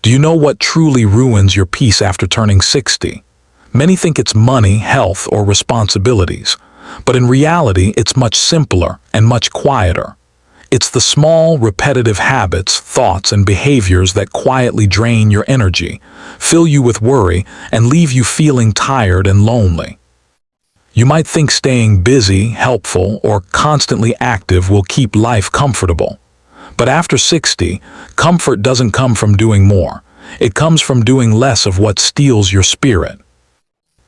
Do you know what truly ruins your peace after turning 60? Many think it's money, health, or responsibilities, but in reality, it's much simpler and much quieter. It's the small, repetitive habits, thoughts, and behaviors that quietly drain your energy, fill you with worry, and leave you feeling tired and lonely. You might think staying busy, helpful, or constantly active will keep life comfortable. But after 60, comfort doesn't come from doing more. It comes from doing less of what steals your spirit.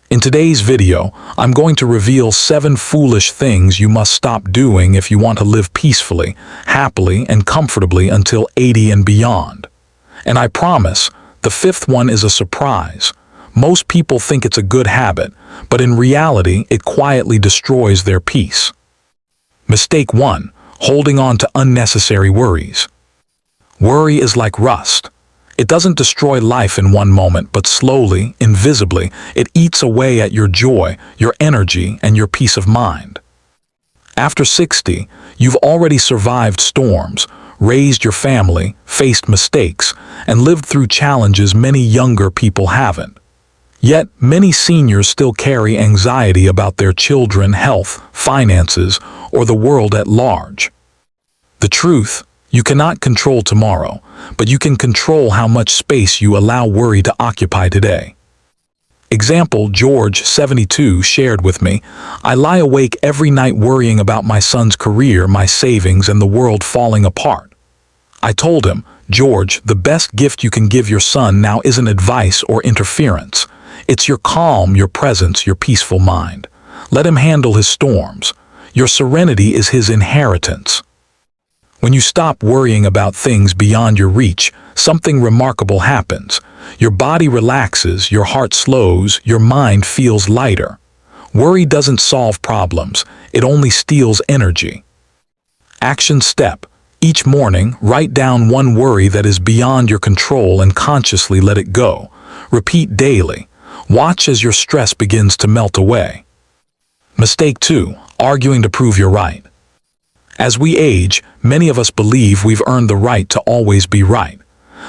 In today's video, I'm going to reveal 7 foolish things you must stop doing if you want to live peacefully, happily, and comfortably until 80 and beyond. And I promise, the 5th one is a surprise. Most people think it's a good habit, but in reality, it quietly destroys their peace. Mistake 1. Holding on to unnecessary worries. Worry is like rust. It doesn't destroy life in one moment, but slowly, invisibly, it eats away at your joy, your energy, and your peace of mind. After 60, you've already survived storms, raised your family, faced mistakes, and lived through challenges many younger people haven't. Yet, many seniors still carry anxiety about their children, health, finances, or the world at large. The truth, you cannot control tomorrow, but you can control how much space you allow worry to occupy today. Example, George, 72, shared with me, "I lie awake every night worrying about my son's career, my savings, and the world falling apart." I told him, "George, the best gift you can give your son now isn't advice or interference. It's your calm, your presence, your peaceful mind. Let him handle his storms. Your serenity is his inheritance." When you stop worrying about things beyond your reach, something remarkable happens. Your body relaxes, your heart slows, your mind feels lighter. Worry doesn't solve problems, it only steals energy. Action step. Each morning, write down one worry that is beyond your control and consciously let it go. Repeat daily. Watch as your stress begins to melt away. Mistake 2. Arguing to prove you're right. As we age, many of us believe we've earned the right to always be right.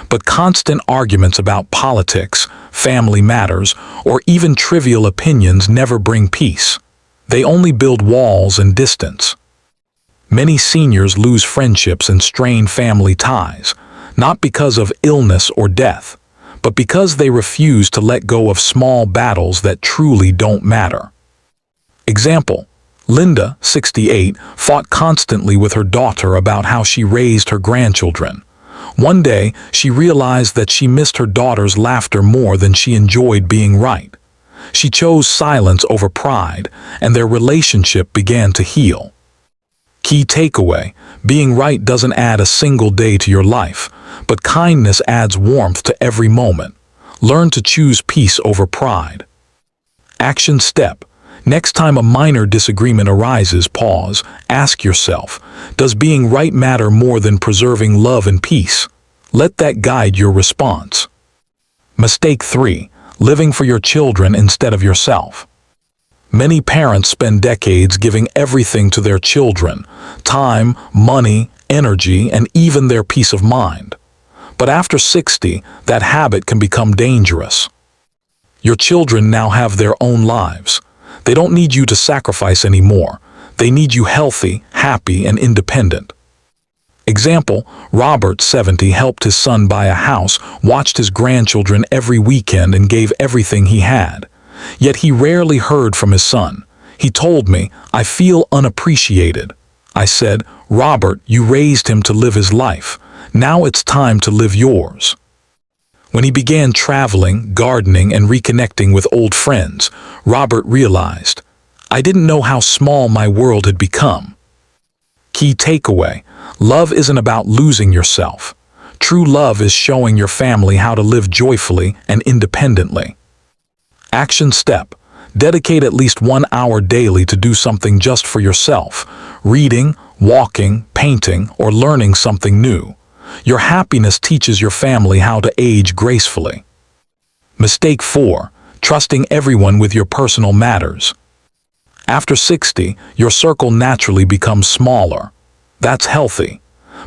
But constant arguments about politics, family matters, or even trivial opinions never bring peace. They only build walls and distance. Many seniors lose friendships and strain family ties, not because of illness or death, but because they refuse to let go of small battles that truly don't matter. Example, Linda, 68, fought constantly with her daughter about how she raised her grandchildren. One day, she realized that she missed her daughter's laughter more than she enjoyed being right. She chose silence over pride, and their relationship began to heal. Key takeaway, being right doesn't add a single day to your life, but kindness adds warmth to every moment. Learn to choose peace over pride. Action step. Next time a minor disagreement arises, pause, ask yourself, does being right matter more than preserving love and peace? Let that guide your response. Mistake 3. Living for your children instead of yourself. Many parents spend decades giving everything to their children, time, money, energy, and even their peace of mind. But after 60, that habit can become dangerous. Your children now have their own lives. They don't need you to sacrifice anymore. They need you healthy, happy, and independent. Example, Robert, 70, helped his son buy a house, watched his grandchildren every weekend, and gave everything he had. Yet he rarely heard from his son. He told me, "I feel unappreciated." I said, "Robert, you raised him to live his life. Now it's time to live yours." When he began traveling, gardening, and reconnecting with old friends, Robert realized, "I didn't know how small my world had become." Key takeaway, love isn't about losing yourself. True love is showing your family how to live joyfully and independently. Action step, dedicate at least 1 hour daily to do something just for yourself, reading, walking, painting, or learning something new. Your happiness teaches your family how to age gracefully. Mistake 4. Trusting everyone with your personal matters. After 60, your circle naturally becomes smaller. That's healthy.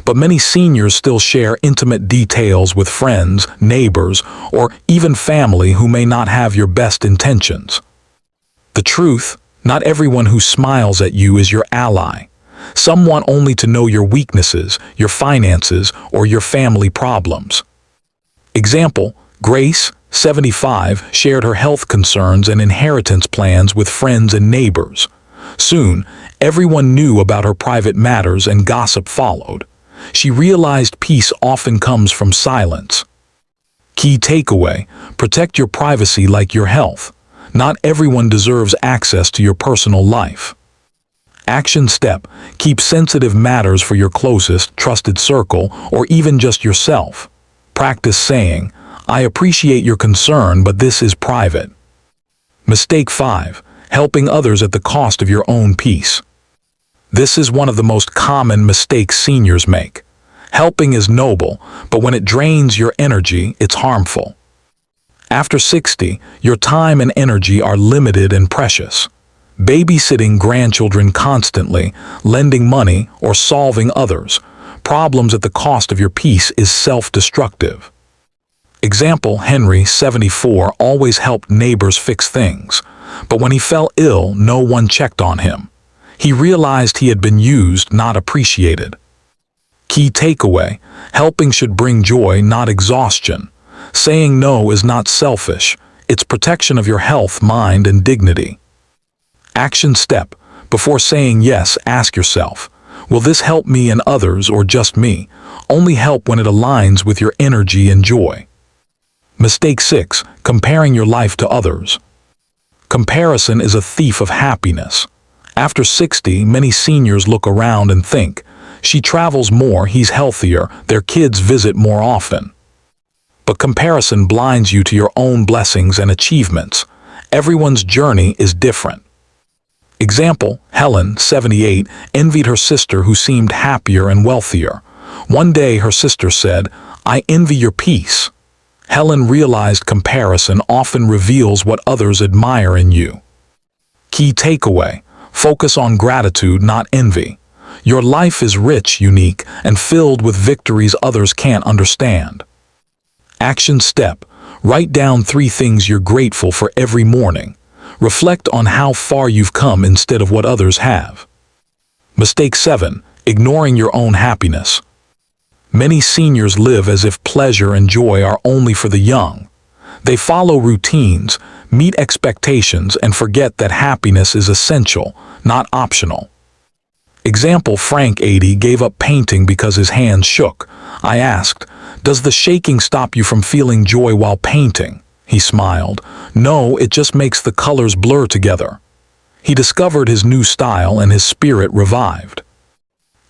But many seniors still share intimate details with friends, neighbors, or even family who may not have your best intentions. The truth, not everyone who smiles at you is your ally. Some want only to know your weaknesses, your finances, or your family problems. Example, Grace, 75, shared her health concerns and inheritance plans with friends and neighbors. Soon, everyone knew about her private matters and gossip followed. She realized peace often comes from silence. Key takeaway: protect your privacy like your health. Not everyone deserves access to your personal life. Action step: keep sensitive matters for your closest, trusted circle, or even just yourself. Practice saying, "I appreciate your concern, but this is private." Mistake 5. Helping others at the cost of your own peace. This is one of the most common mistakes seniors make. Helping is noble, but when it drains your energy, it's harmful. After 60, your time and energy are limited and precious. Babysitting grandchildren constantly, lending money, or solving others' problems at the cost of your peace is self-destructive. Example, Henry, 74, always helped neighbors fix things, but when he fell ill, no one checked on him. He realized he had been used, not appreciated. Key takeaway: helping should bring joy, not exhaustion. Saying no is not selfish, it's protection of your health, mind, and dignity. Action step: before saying yes, ask yourself, will this help me and others or just me? Only help when it aligns with your energy and joy. Mistake 6. Comparing your life to others. Comparison is a thief of happiness. After 60, many seniors look around and think, she travels more, he's healthier, their kids visit more often. But comparison blinds you to your own blessings and achievements. Everyone's journey is different. Example, Helen, 78, envied her sister who seemed happier and wealthier. One day her sister said, "I envy your peace." Helen realized comparison often reveals what others admire in you. Key takeaway: focus on gratitude, not envy. Your life is rich, unique, and filled with victories others can't understand. Action step: write down 3 things you're grateful for every morning. Reflect on how far you've come instead of what others have. Mistake 7. Ignoring your own happiness. Many seniors live as if pleasure and joy are only for the young. They follow routines, meet expectations, and forget that happiness is essential, not optional. Example, Frank, 80, gave up painting because his hands shook. I asked, "Does the shaking stop you from feeling joy while painting?" He smiled. "No, it just makes the colors blur together." He discovered his new style and his spirit revived.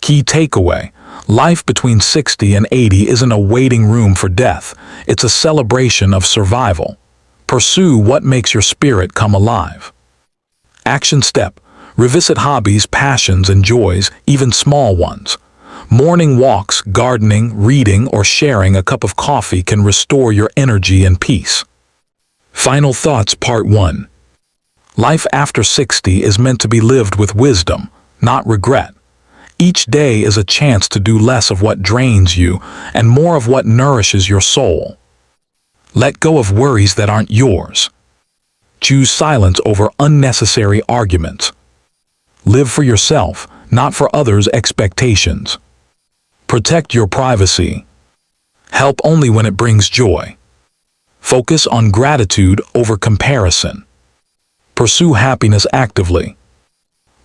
Key takeaway: life between 60 and 80 isn't a waiting room for death, it's a celebration of survival. Pursue what makes your spirit come alive. Action step: revisit hobbies, passions, and joys, even small ones. Morning walks, gardening, reading, or sharing a cup of coffee can restore your energy and peace. Final thoughts, Part 1. Life after 60 is meant to be lived with wisdom, not regret. Each day is a chance to do less of what drains you and more of what nourishes your soul. Let go of worries that aren't yours. Choose silence over unnecessary arguments. Live for yourself, not for others' expectations. Protect your privacy. Help only when it brings joy. Focus on gratitude over comparison. Pursue happiness actively.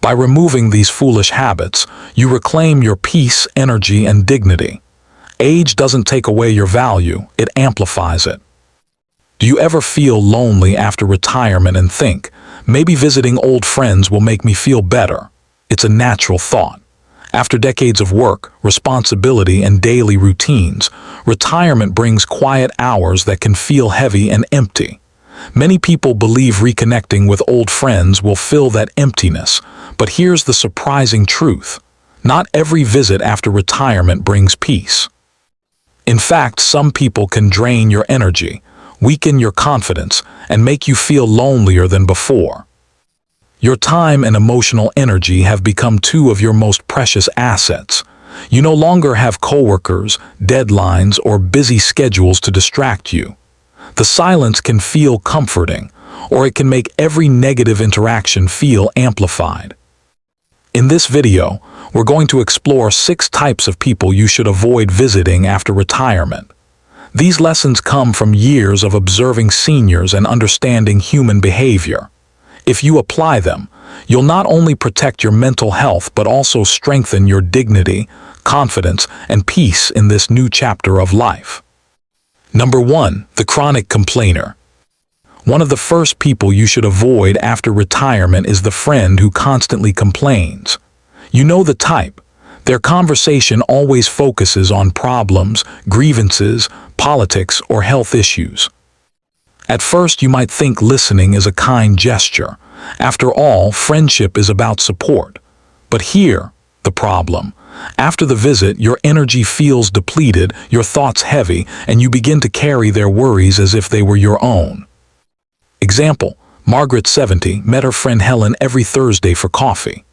By removing these foolish habits, you reclaim your peace, energy, and dignity. Age doesn't take away your value, it amplifies it. Do you ever feel lonely after retirement and think, maybe visiting old friends will make me feel better? It's a natural thought. After decades of work, responsibility, and daily routines, retirement brings quiet hours that can feel heavy and empty. Many people believe reconnecting with old friends will fill that emptiness, but here's the surprising truth. Not every visit after retirement brings peace. In fact, some people can drain your energy, weaken your confidence, and make you feel lonelier than before. Your time and emotional energy have become 2 of your most precious assets. You no longer have coworkers, deadlines, or busy schedules to distract you. The silence can feel comforting, or it can make every negative interaction feel amplified. In this video, we're going to explore 6 types of people you should avoid visiting after retirement. These lessons come from years of observing seniors and understanding human behavior. If you apply them, you'll not only protect your mental health but also strengthen your dignity, confidence, and peace in this new chapter of life. Number 1. The chronic complainer. One of the first people you should avoid after retirement is the friend who constantly complains. You know the type. Their conversation always focuses on problems, grievances, politics, or health issues. At first, you might think listening is a kind gesture. After all, friendship is about support. But here, the problem. After the visit, your energy feels depleted, your thoughts heavy, and you begin to carry their worries as if they were your own. Example: Margaret, 70, met her friend Helen every Thursday for coffee.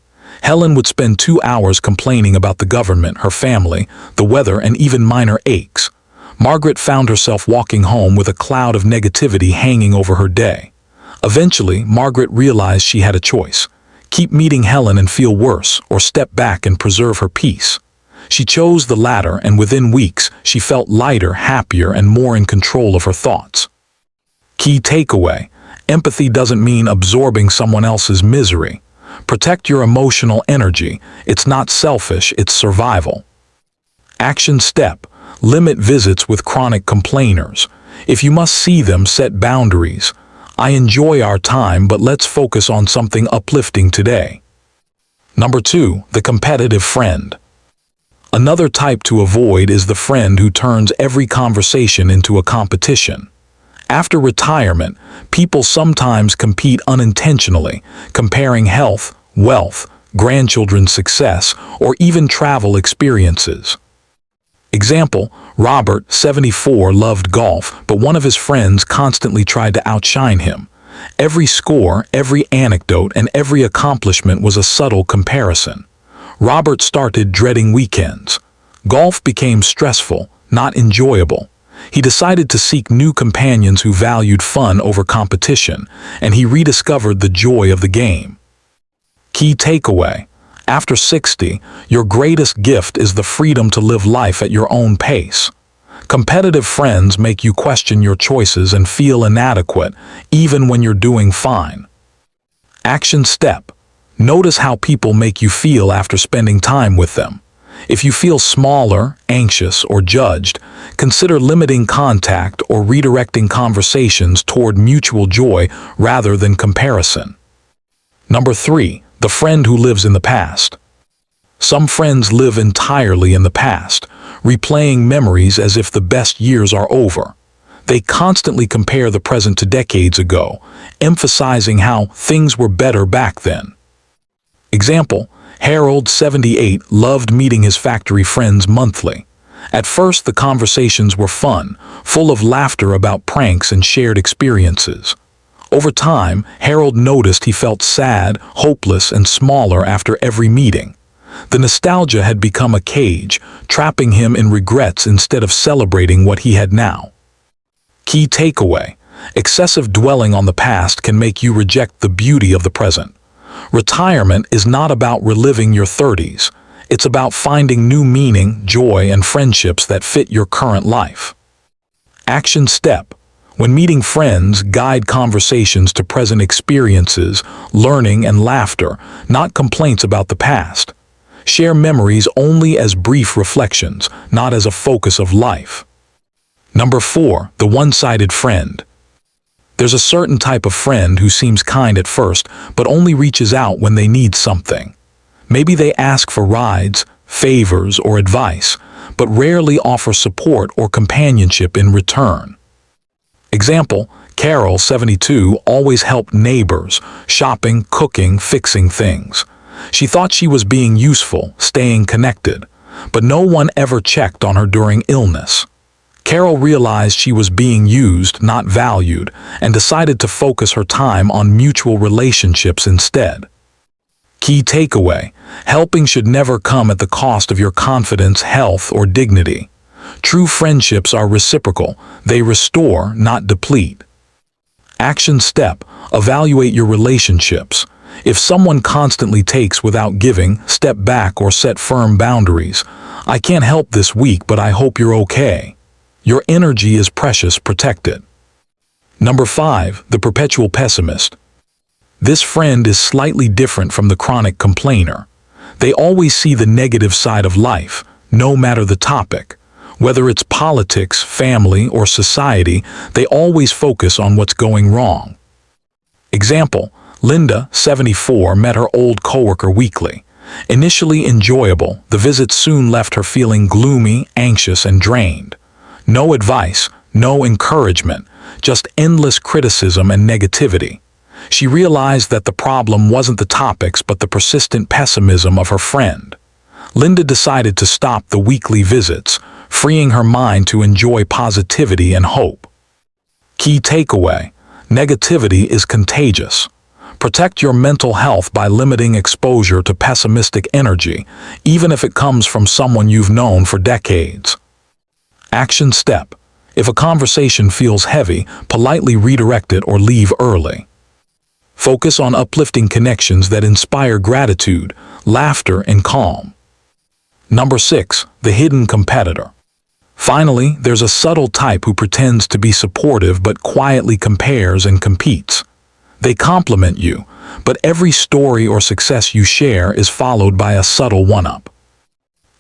Helen would spend 2 hours complaining about the government, her family, the weather, and even minor aches. Margaret found herself walking home with a cloud of negativity hanging over her day. Eventually, Margaret realized she had a choice: keep meeting Helen and feel worse, or step back and preserve her peace. She chose the latter, and within weeks, she felt lighter, happier, and more in control of her thoughts. Key takeaway: empathy doesn't mean absorbing someone else's misery. Protect your emotional energy. It's not selfish, it's survival. Action step: limit visits with chronic complainers. If you must see them, set boundaries. I enjoy our time, but let's focus on something uplifting today. Number 2. The competitive friend. Another type to avoid is the friend who turns every conversation into a competition. After retirement, people sometimes compete unintentionally, comparing health, wealth, grandchildren's success, or even travel experiences. Example: Robert, 74, loved golf, but one of his friends constantly tried to outshine him. Every score, every anecdote, and every accomplishment was a subtle comparison. Robert started dreading weekends. Golf became stressful, not enjoyable. He decided to seek new companions who valued fun over competition, and he rediscovered the joy of the game. Key takeaway: after 60, your greatest gift is the freedom to live life at your own pace. Competitive friends make you question your choices and feel inadequate, even when you're doing fine. Action step: notice how people make you feel after spending time with them. If you feel smaller, anxious, or judged, consider limiting contact or redirecting conversations toward mutual joy rather than comparison. Number 3. The friend who lives in the past. Some friends live entirely in the past, replaying memories as if the best years are over. They constantly compare the present to decades ago, emphasizing how things were better back then. Example: Harold, 78, loved meeting his factory friends monthly. At first, the conversations were fun, full of laughter about pranks and shared experiences. Over time, Harold noticed he felt sad, hopeless, and smaller after every meeting. The nostalgia had become a cage, trapping him in regrets instead of celebrating what he had now. Key takeaway: excessive dwelling on the past can make you reject the beauty of the present. Retirement is not about reliving your 30s. It's about finding new meaning, joy, and friendships that fit your current life. Action step: when meeting friends, guide conversations to present experiences, learning, and laughter, not complaints about the past. Share memories only as brief reflections, not as a focus of life. Number 4. The one-sided friend. There's a certain type of friend who seems kind at first, but only reaches out when they need something. Maybe they ask for rides, favors, or advice, but rarely offer support or companionship in return. Example: Carol, 72, always helped neighbors, shopping, cooking, fixing things. She thought she was being useful, staying connected, but no one ever checked on her during illness. Carol realized she was being used, not valued, and decided to focus her time on mutual relationships instead. Key takeaway: helping should never come at the cost of your confidence, health, or dignity. True friendships are reciprocal. They restore, not deplete. Action step: evaluate your relationships. If someone constantly takes without giving, step back or set firm boundaries. I can't help this week, but I hope you're okay. Your energy is precious, protect it. Number 5, the perpetual pessimist. This friend is slightly different from the chronic complainer. They always see the negative side of life, no matter the topic. Whether it's politics, family, or society, they always focus on what's going wrong. Example: Linda, 74, met her old coworker weekly. Initially enjoyable, the visit soon left her feeling gloomy, anxious, and drained. No advice, no encouragement, just endless criticism and negativity. She realized that the problem wasn't the topics but the persistent pessimism of her friend. Linda decided to stop the weekly visits, freeing her mind to enjoy positivity and hope. Key takeaway: negativity is contagious. Protect your mental health by limiting exposure to pessimistic energy, even if it comes from someone you've known for decades. Action step: if a conversation feels heavy, politely redirect it or leave early. Focus on uplifting connections that inspire gratitude, laughter, and calm. Number 6, the hidden competitor. Finally, there's a subtle type who pretends to be supportive but quietly compares and competes. They compliment you, but every story or success you share is followed by a subtle one-up.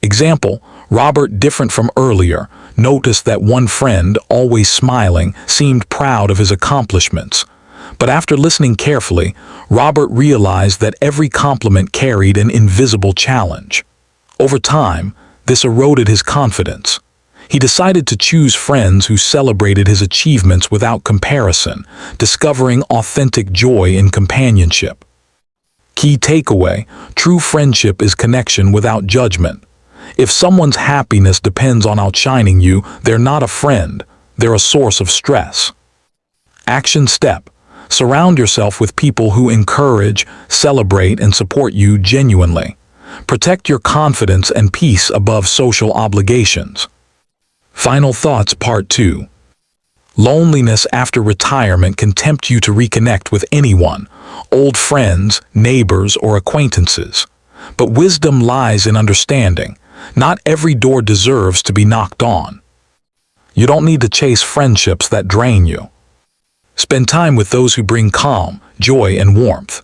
Example: Robert, different from earlier, noticed that one friend, always smiling, seemed proud of his accomplishments. But after listening carefully, Robert realized that every compliment carried an invisible challenge. Over time, this eroded his confidence. He decided to choose friends who celebrated his achievements without comparison, discovering authentic joy in companionship. Key takeaway: true friendship is connection without judgment. If someone's happiness depends on outshining you, they're not a friend, they're a source of stress. Action step: surround yourself with people who encourage, celebrate, and support you genuinely. Protect your confidence and peace above social obligations. Final thoughts, part 2. Loneliness after retirement can tempt you to reconnect with anyone, old friends, neighbors, or acquaintances. But wisdom lies in understanding. Not every door deserves to be knocked on. You don't need to chase friendships that drain you. Spend time with those who bring calm, joy, and warmth.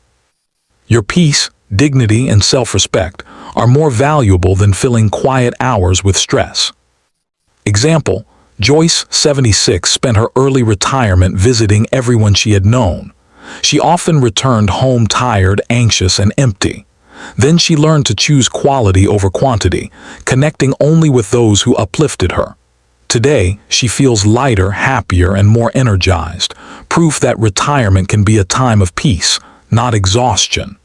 Your peace, dignity, and self-respect are more valuable than filling quiet hours with stress. Example: Joyce, 76, spent her early retirement visiting everyone she had known. She often returned home tired, anxious, and empty. Then she learned to choose quality over quantity, connecting only with those who uplifted her. Today, she feels lighter, happier, and more energized, proof that retirement can be a time of peace, not exhaustion.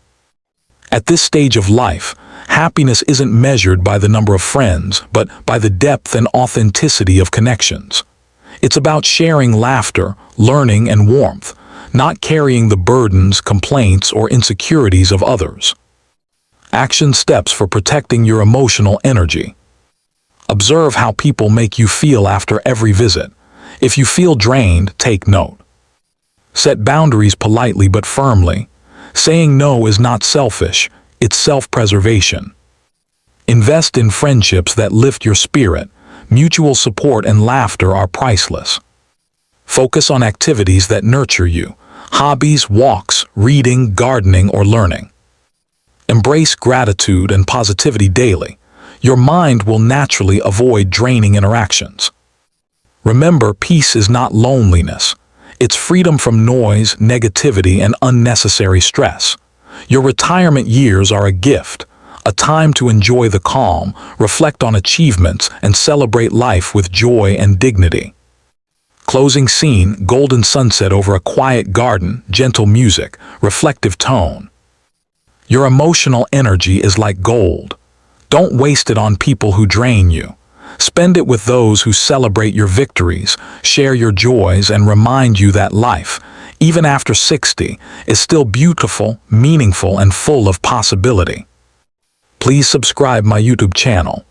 At this stage of life, happiness isn't measured by the number of friends, but by the depth and authenticity of connections. It's about sharing laughter, learning, and warmth, not carrying the burdens, complaints, or insecurities of others. Action steps for protecting your emotional energy. Observe how people make you feel after every visit. If you feel drained, take note. Set boundaries politely but firmly. Saying no is not selfish, it's self-preservation. Invest in friendships that lift your spirit. Mutual support and laughter are priceless. Focus on activities that nurture you. Hobbies, walks, reading, gardening, or learning. Embrace gratitude and positivity daily. Your mind will naturally avoid draining interactions. Remember, peace is not loneliness. It's freedom from noise, negativity, and unnecessary stress. Your retirement years are a gift, a time to enjoy the calm, reflect on achievements, and celebrate life with joy and dignity. Closing scene: golden sunset over a quiet garden, gentle music, reflective tone. Your emotional energy is like gold. Don't waste it on people who drain you. Spend it with those who celebrate your victories, share your joys, and remind you that life, even after 60, is still beautiful, meaningful, and full of possibility. Please subscribe my YouTube channel.